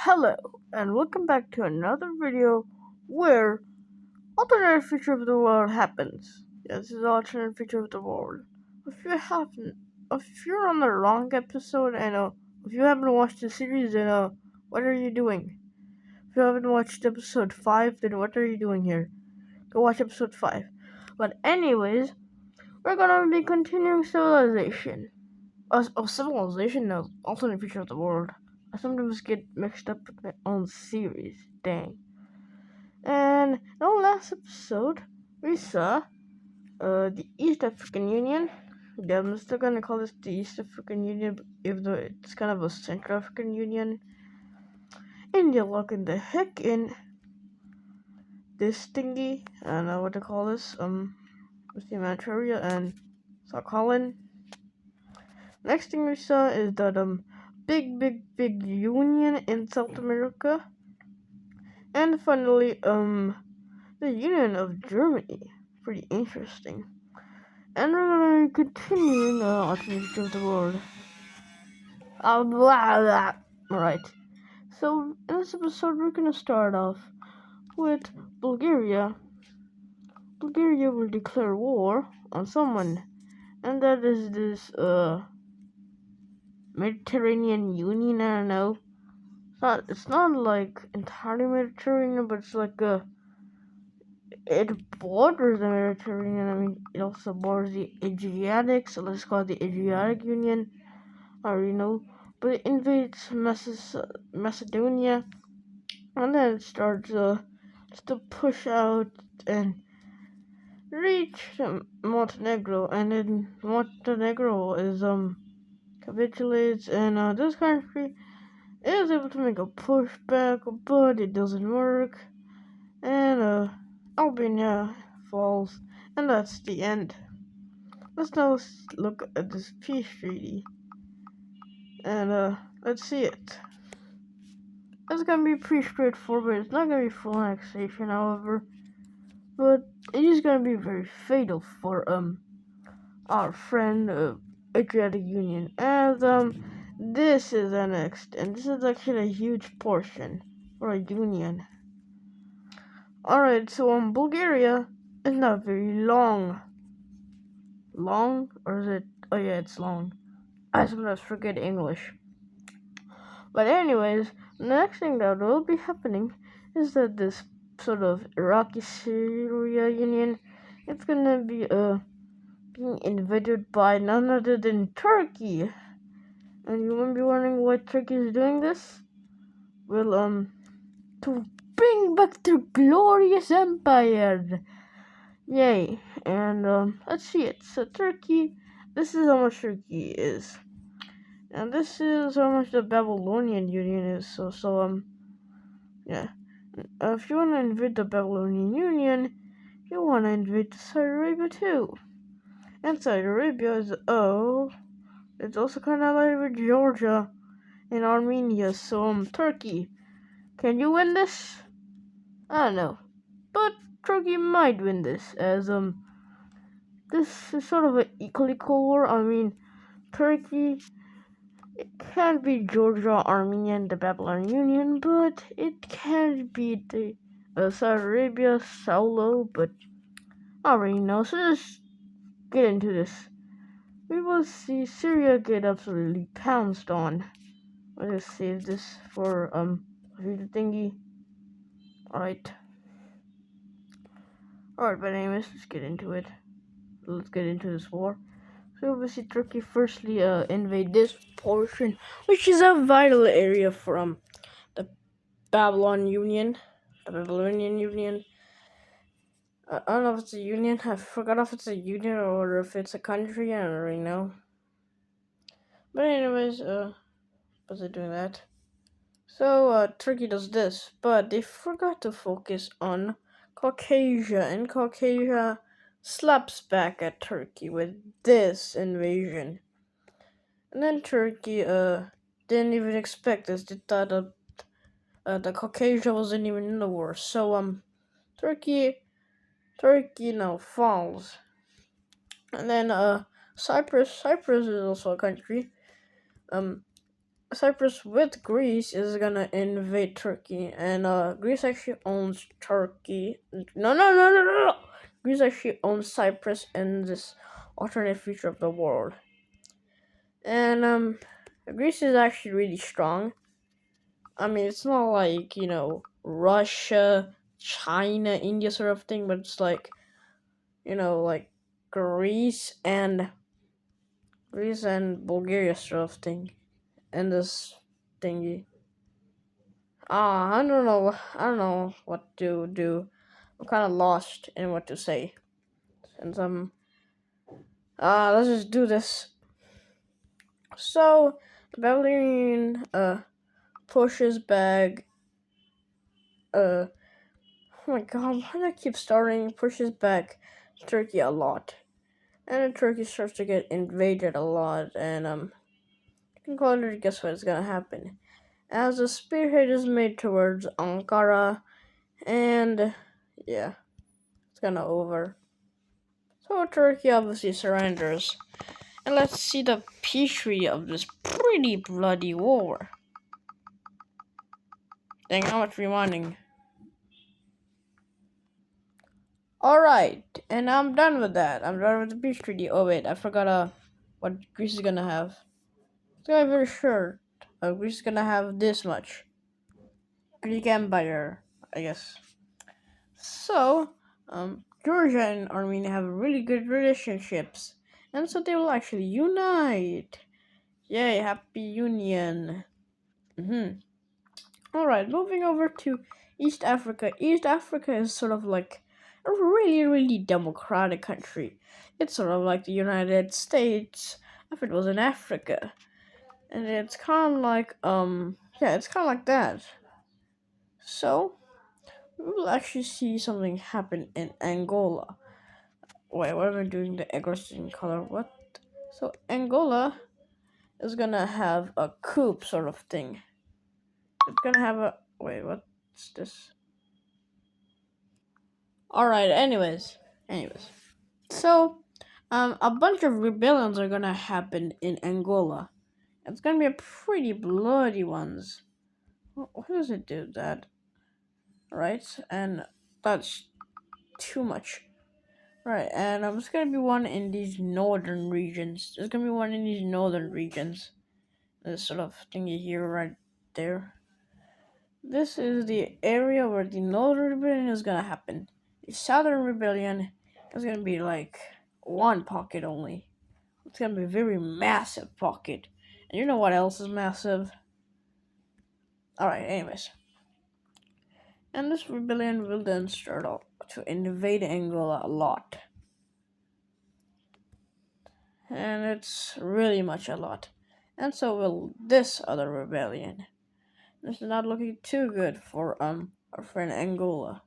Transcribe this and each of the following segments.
Hello, and welcome back to another video where alternate future of the world happens. Yes, this is alternate future of the world. If you haven't, if you're on the wrong episode and if you haven't watched the series, then what are you doing? If you haven't watched episode 5, then what are you doing here? Go watch episode 5. But anyways, we're gonna be continuing civilization. Civilization, no, alternate future of the world. I sometimes get mixed up with my own series. Dang. And in our last episode, we saw the East African Union. Yeah, I'm still gonna call this the East African Union, even though it's kind of a Central African Union. India locking the heck in this thingy. I don't know what to call this. With the Manchuria and South Holland. Next thing we saw is that big union in South America. And finally, the Union of Germany. Pretty interesting. And we're gonna continue in the alternate of the world. Blah, blah. Right. So, in this episode, we're gonna start off with Bulgaria. Bulgaria will declare war on someone, and that is this, Mediterranean Union, I don't know. It's not like entirely Mediterranean, but it's like it borders the Mediterranean. I mean, it also borders the Adriatic, so let's call it the Adriatic Union. I already know. But it invades Macedonia, and then it starts to push out and reach Montenegro, and then Montenegro is capitulates, and this country is able to make a pushback, but it doesn't work, and Albania falls, and that's the end. Let's now look at this peace treaty, and let's see it. It's gonna be pretty straightforward. It's not gonna be full annexation, however, but it is gonna be very fatal for our friend Adriatic Union, as this is annexed, and this is actually a huge portion for a union. Alright, so Bulgaria is not very long. Long? Or is it? Oh yeah, it's long. I sometimes forget English. But anyways, the next thing that will be happening is that this sort of Iraqi-Syria union, it's gonna be being invaded by none other than Turkey. And you might be wondering why Turkey is doing this? Well, to bring back their glorious empire. Yay. And let's see it. So Turkey, this is how much Turkey is. And this is how much the Babylonian Union is. So yeah. If you want to invade the Babylonian Union, you want to invade Saudi Arabia too. And Saudi Arabia is, it's also kind of like with Georgia and Armenia. So, Turkey, can you win this? I don't know. But Turkey might win this, as, this is sort of an equal war. I mean, Turkey, it can't beat Georgia, Armenia, and the Babylonian Union, but it can't beat the Saudi Arabia solo, but I already know, so just get into this. We will see Syria get absolutely pounced on. Let's just save this for the thingy. Alright. But anyways, let's get into it. Let's get into this war. So we see Turkey firstly invade this portion, which is a vital area from the Babylonian Union. I don't know if it's a union. I forgot if it's a union or if it's a country. I don't really know. But anyways, was it doing that? So Turkey does this, but they forgot to focus on Caucasia, and Caucasia slaps back at Turkey with this invasion. And then Turkey didn't even expect this. They thought the Caucasia wasn't even in the war. So Turkey now falls. And then Cyprus is also a country. Cyprus with Greece is gonna invade Turkey, and Greece actually owns Turkey. No. Greece actually owns Cyprus in this alternate future of the world, and Greece is actually really strong. I mean, it's not like Russia, China, India sort of thing, but it's like like Greece and Bulgaria sort of thing, and this thingy. I don't know what to do. I'm kind of lost in what to say. Since let's just do this. So, the Babylonian, pushes back, oh my god, why do I keep starting? Pushes back Turkey a lot. And then Turkey starts to get invaded a lot, and, you can already guess what's gonna happen. As the spearhead is made towards Ankara, and, yeah, it's kinda over. So Turkey obviously surrenders. And let's see the peace treaty of this pretty bloody war. Dang, how much rewinding. Alright, and I'm done with that. I'm done with the peace treaty. Oh wait, I forgot what Greece is gonna have. It's gonna be very short. Greece is gonna have this much. Greek Empire, I guess. So, Georgia and Armenia have really good relationships. And so they will actually unite. Yay, happy union. Alright, moving over to East Africa. East Africa is sort of like a really, really democratic country. It's sort of like the United States if it was in Africa. And it's kind of like, it's kind of like that. So, we will actually see something happen in Angola. Wait, what am I doing? The aggressive color? What? So, Angola is gonna have a coup sort of thing. It's gonna have a. Wait, what's this? Alright, anyways. So, a bunch of rebellions are gonna happen in Angola. It's gonna be a pretty bloody ones. Why does it do that? Right? And that's too much. Right, and there's gonna be one in these northern regions. This sort of thingy here, right there. This is the area where the northern rebellion is gonna happen. The southern rebellion is gonna be like one pocket only. It's gonna be a very massive pocket. And you know what else is massive? Alright, anyways. And this rebellion will then start off to invade Angola a lot. And it's really much a lot. And so will this other rebellion. This is not looking too good for our friend Angola.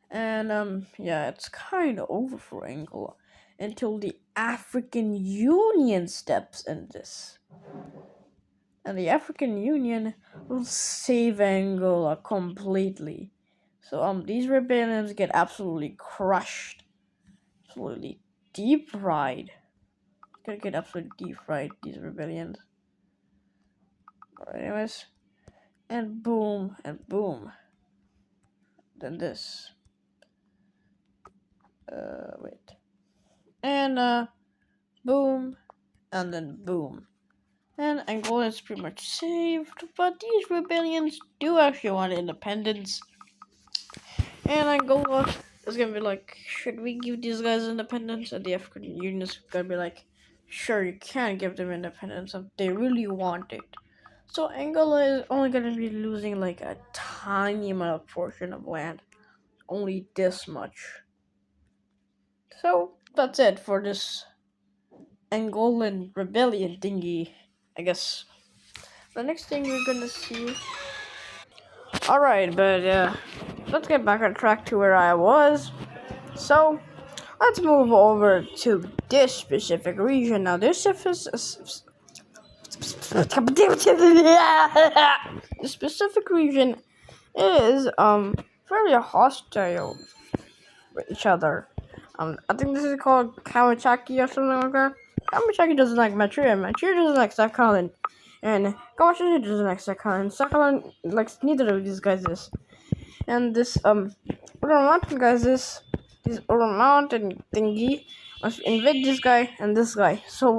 And it's kind of over for Angola until the African Union steps in this. And the African Union will save Angola completely. So these rebellions get absolutely crushed, absolutely deep fried. Gonna get absolutely deep fried, these rebellions. Alright, anyways, and boom, then this. And boom, and then boom. And Angola is pretty much saved, but these rebellions do actually want independence. And Angola is gonna be like, should we give these guys independence? And the African Union is gonna be like, sure, you can give them independence if they really want it. So Angola is only gonna be losing like a tiny amount of portion of land. Only this much. So that's it for this Angolan rebellion thingy, I guess. The next thing we're gonna see. Alright, but let's get back on track to where I was. So, let's move over to this specific region. Now, this specific region is very hostile with each other. I think this is called Kawachaki or something like that. Kamachaki doesn't like Manchuria. Manchuria doesn't like Sakhalin. And Kawashita doesn't like Sakhalin. Sakhalin likes neither of these guys is. And this Ural Mountain guys is this Ural Mountain thingy must invade this guy and this guy. So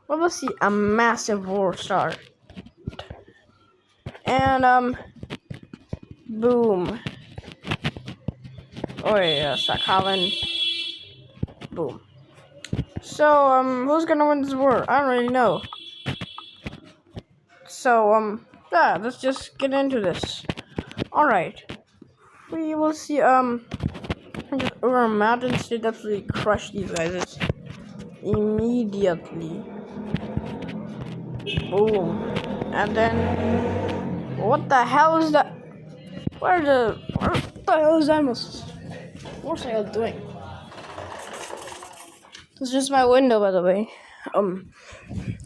we will see a massive war start. And boom. Oh yeah, Sakhalin. Boom. So who's gonna win this war? I don't really know. So yeah, let's just get into this. Alright. We will see over Mountain State absolutely crush these guys immediately. Boom. And then what the hell is that? What the hell is that? What's I doing? It's just my window, by the way. I don't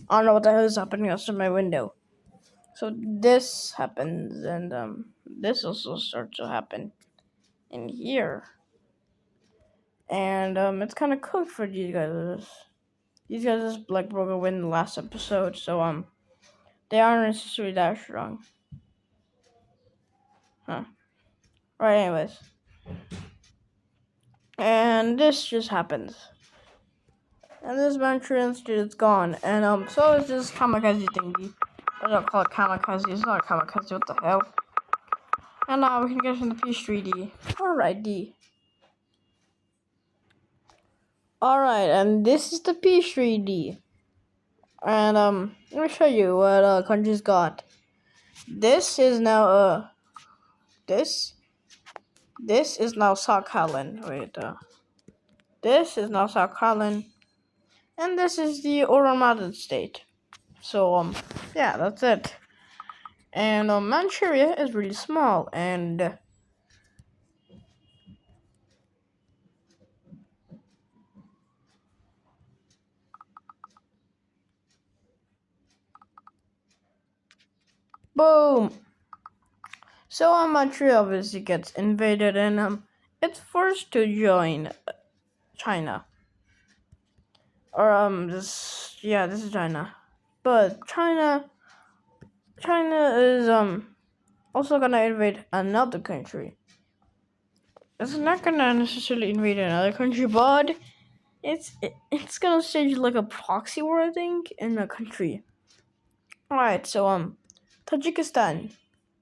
know what the hell is happening outside my window. So this happens, and this also starts to happen in here. And it's kind of cooked for these guys. These guys just like broke away in the last episode, so they aren't necessarily that strong. Huh. Right, anyways. And this just happens. And this Manchurian Institute is gone. And so is this kamikaze thingy. I don't call it kamikaze, it's not a kamikaze, what the hell? And now we can get into Peace Treaty. Alright, D. Alright, and this is the Peace Treaty. And let me show you what countries got. This is now this is now Sakhalin. Wait, this is now Sakhalin. And this is the Ural Mountain State. So yeah, that's it. And Manchuria is really small, and boom. So Manchuria obviously gets invaded, and it's forced to join China. Or this is China. But China is also gonna invade another country. It's not gonna necessarily invade another country, but it's gonna stage like a proxy war, I think, in a country. Alright, so Tajikistan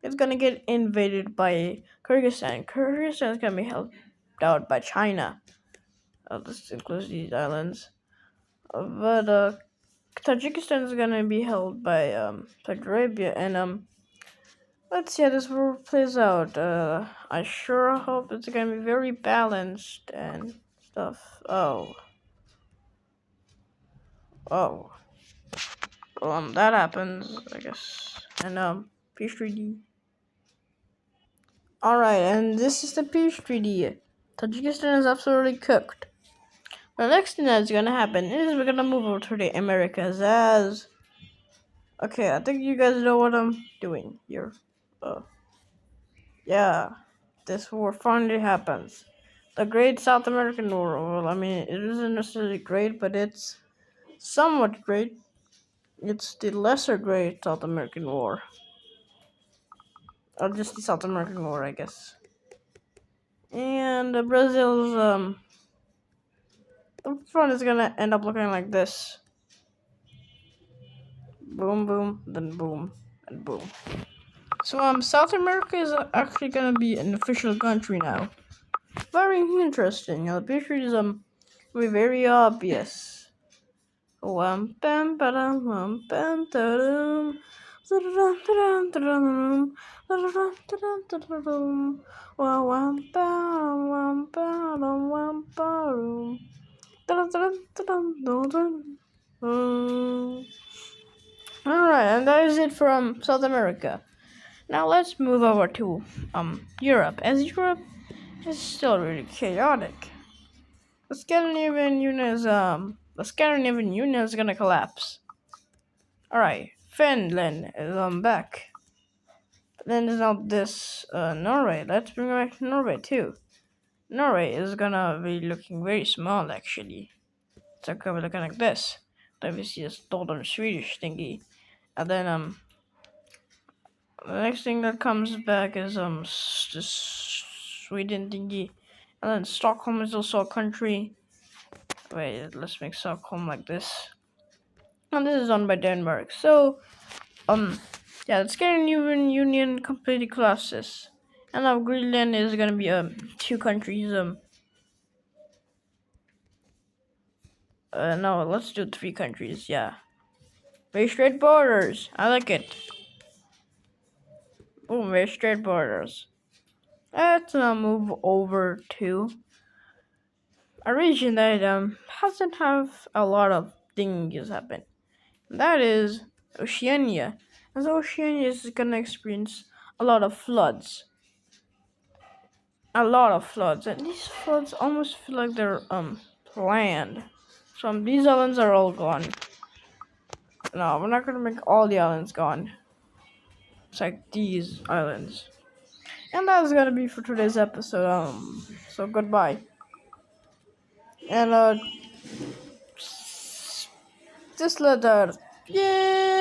is gonna get invaded by Kyrgyzstan. Kyrgyzstan is gonna be helped out by China. This includes these islands. But Tajikistan is gonna be held by Saudi Arabia, and let's see how this war plays out. I sure hope it's gonna be very balanced and stuff. Oh, that happens, I guess. And Peace Treaty. Alright, and this is the Peace Treaty. Tajikistan is absolutely cooked. The next thing that's gonna happen is we're gonna move over to the Americas as... Okay, I think you guys know what I'm doing here. Yeah, this war finally happens. The Great South American War. Well, I mean, it isn't necessarily great, but it's somewhat great. It's the lesser Great South American War. Or just the South American War, I guess. And Brazil's, the front is gonna end up looking like this. Boom, boom, then boom, and boom. So, South America is actually gonna be an official country now. Very interesting. The picture is, be very obvious. Wham bam ba-dum, wham bam da-dum. Wham bam, wham bam, wham bam. Alright, and that is it from South America. Now let's move over to Europe. As Europe is still really chaotic. The Scandinavian Union is gonna collapse. Alright, Finland is back. But then there's now this Norway. Let's bring back Norway too. Norway is gonna be looking very small actually. So it could be looking like this. Then we see a stolen Swedish thingy. And then the next thing that comes back is this Sweden thingy. And then Stockholm is also a country. Wait, let's make Stockholm like this. And this is owned by Denmark. So yeah, the Scandinavian Union completely collapses. And now Greenland is gonna be 2 countries. No, let's do 3 countries. Yeah, very straight borders. I like it. Boom, very straight borders. Let's now move over to a region that hasn't have a lot of things happen. That is Oceania. As Oceania is gonna experience a lot of floods. A lot of floods, and these floods almost feel like they're planned. So these islands are all gone. No, we're not gonna make all the islands gone. It's like these islands. And that's gonna be for today's episode. So goodbye. And just let that. Yeah.